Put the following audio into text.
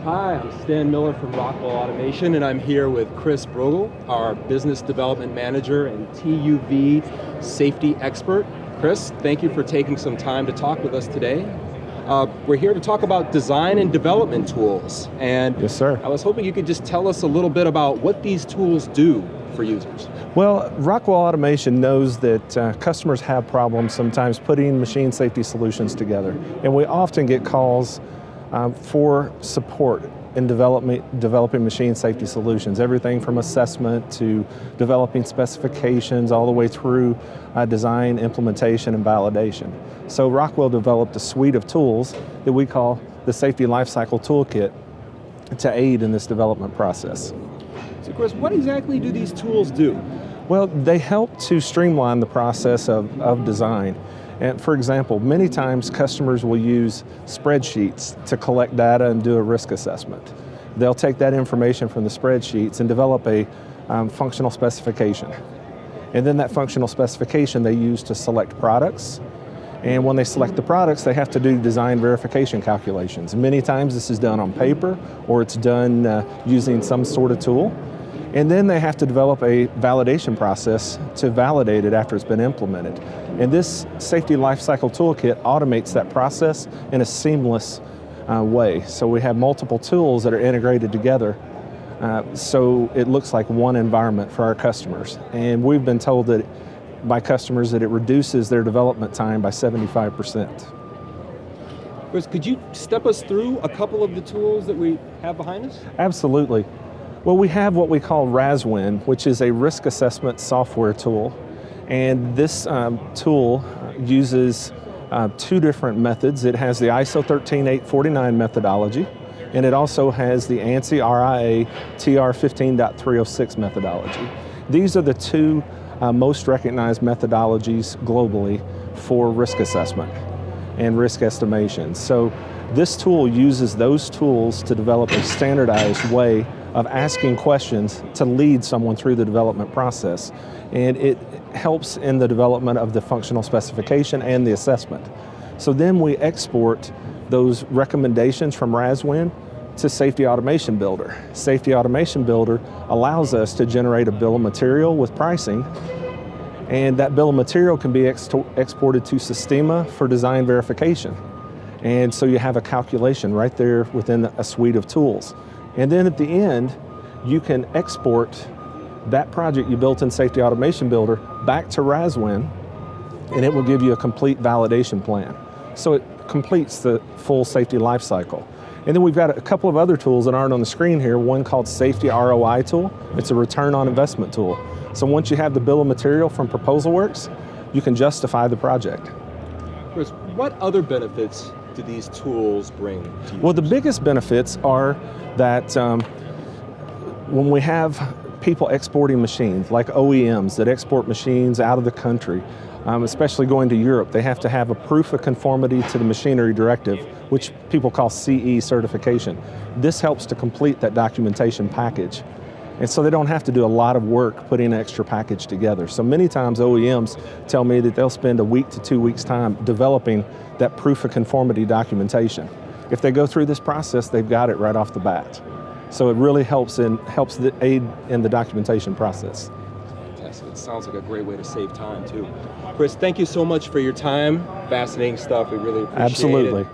Hi, I'm Stan Miller from Rockwell Automation, and I'm here with Chris Brogel, our Business Development Manager and TUV Safety Expert. Chris, thank you for taking some time to talk with us today. We're here to talk about design and development tools. And yes, sir. I was hoping you could just tell us a little bit about what these tools do for users. Well, Rockwell Automation knows that customers have problems sometimes putting machine safety solutions together. And we often get calls for support in developing machine safety solutions, everything from assessment to developing specifications all the way through design, implementation, and validation. So Rockwell developed a suite of tools that we call the Safety Lifecycle Toolkit to aid in this development process. So Chris, what exactly do these tools do? Well, they help to streamline the process of design. And for example, many times customers will use spreadsheets to collect data and do a risk assessment. They'll take that information from the spreadsheets and develop a functional specification. And then that functional specification they use to select products. And when they select the products, they have to do design verification calculations. Many times this is done on paper or it's done using some sort of tool. And then they have to develop a validation process to validate it after it's been implemented. And this Safety Lifecycle Toolkit automates that process in a seamless way. So we have multiple tools that are integrated together so it looks like one environment for our customers. And we've been told that by customers that it reduces their development time by 75%. Chris, could you step us through a couple of the tools that we have behind us? Absolutely. Well, we have what we call RASWIN, which is a risk assessment software tool. And this tool uses two different methods. It has the ISO 13849 methodology, and it also has the ANSI RIA TR 15.306 methodology. These are the two most recognized methodologies globally for risk assessment and risk estimation. So this tool uses those tools to develop a standardized way of asking questions to lead someone through the development process. And it helps in the development of the functional specification and the assessment. So then we export those recommendations from RASWIN to Safety Automation Builder. Safety Automation Builder allows us to generate a bill of material with pricing, and that bill of material can be exported to Sistema for design verification. And so you have a calculation right there within a suite of tools. And then at the end, you can export that project you built in Safety Automation Builder back to RASWIN, and it will give you a complete validation plan. So it completes the full safety life cycle. And then we've got a couple of other tools that aren't on the screen here, one called Safety ROI Tool. It's a return on investment tool. So once you have the bill of material from ProposalWorks, you can justify the project. Chris, what other benefits do these tools bring to users? Well, the biggest benefits are that when we have people exporting machines, like OEMs that export machines out of the country, especially going to Europe, they have to have a proof of conformity to the machinery directive, which people call CE certification. This helps to complete that documentation package. And so they don't have to do a lot of work putting an extra package together. So many times OEMs tell me that they'll spend a week to 2 weeks' time developing that proof of conformity documentation. If they go through this process, they've got it right off the bat. So it really helps aid in the documentation process. Fantastic. It sounds like a great way to save time too. Chris, thank you so much for your time. Fascinating stuff. We really appreciate it. Absolutely.